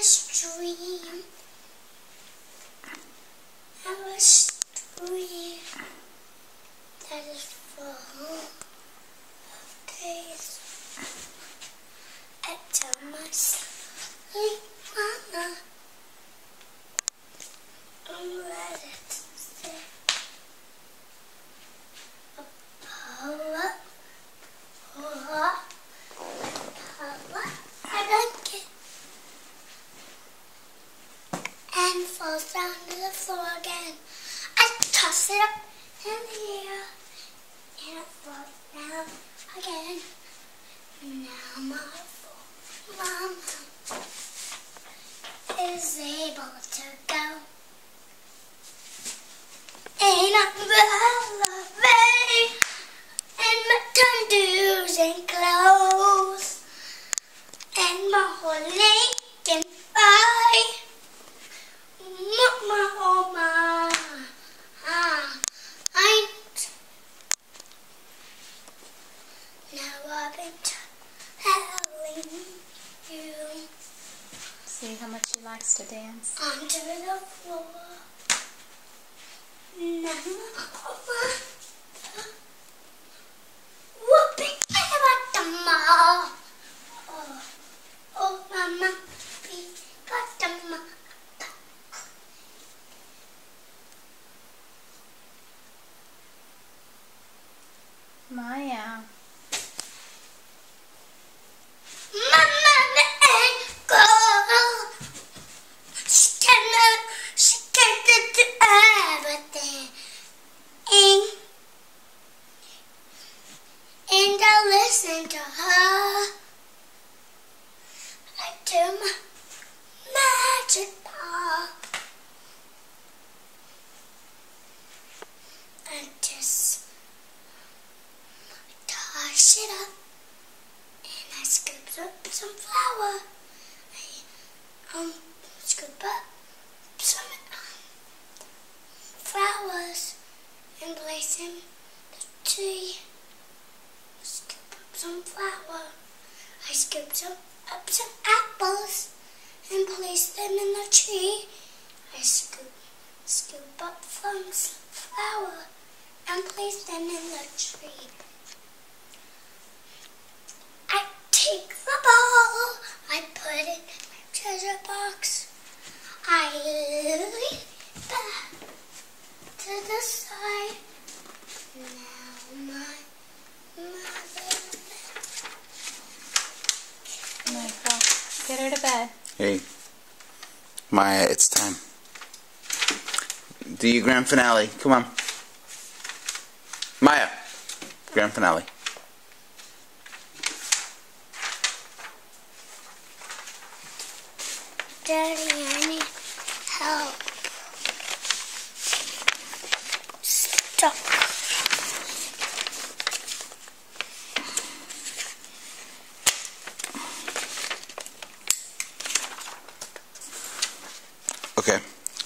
stream. Have a stream that is full of days. I tell myself, hey mama, I'm ready to say a power, I like it, and falls down to the floor again. I toss it up in the air, and it falls down again. Now my mama is able to go. And I'm relevant in my tundoos and clothes, and my whole Lincoln eye. Mama, oh my, now I've been telling you. See how much he likes to dance. Onto the floor. Now, Mama, whooping at the mall. Oh, Mama, we got the mall. Maya. Mama, the girl. She can't do everything. And I listen to her. I do my magic ball. I just toss it up, and I scoop up some flour. I scoop up some flowers and place in the tree. Scoop up some flour. I scooped up some apples and place them in the tree. I scoop up some flour and place them in the tree. I take the ball, I put it in my treasure box. I lean back to the side. Now my mother. Michael, get her to bed. Hey, Maya, it's time. Do your grand finale. Come on. Maya, grand finale. Daddy, I need help. Stop. Okay,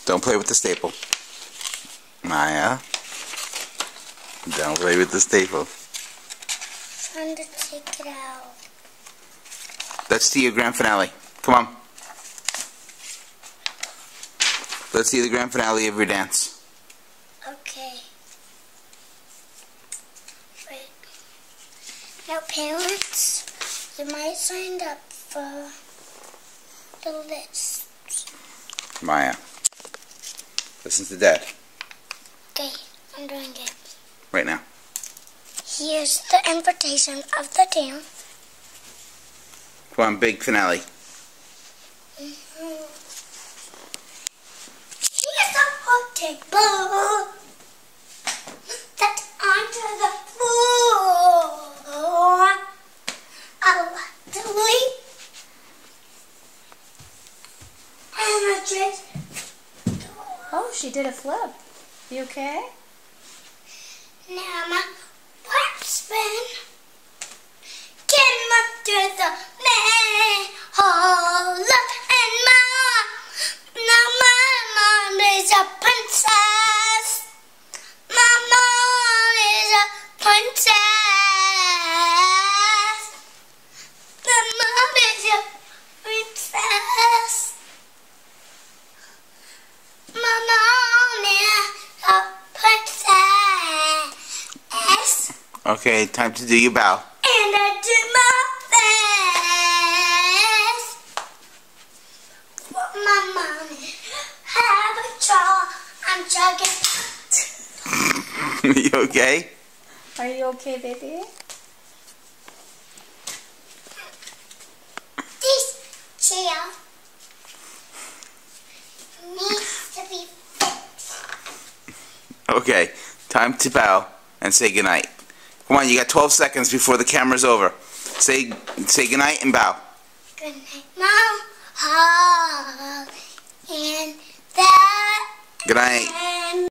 don't play with the staple. Maya, don't play with the staple. Trying to take it out. Let's see your grand finale. Come on. Let's see the grand finale of your dance. Okay. Wait. Now, parents, you might sign up for the list. Maya, listen to Dad. Okay, I'm doing it. Right now. Here's the invitation of the dance. Come on, big finale. Here's a hot table that's onto the floor. I like to leap and I just. Oh, she did a flip. You okay? Now my whip spin came up to the manhole, and now my mom is a princess. My mom is a princess. My mom is a princess. Okay, time to do your bow. And I do my best. For my mommy, have a jaw. I'm jogging. You okay? Are you okay, baby? This chair needs to be fixed. Okay, time to bow and say goodnight. Come on, you got 12 seconds before the camera's over. Say goodnight and bow. Good night, Mom. And that. Good night.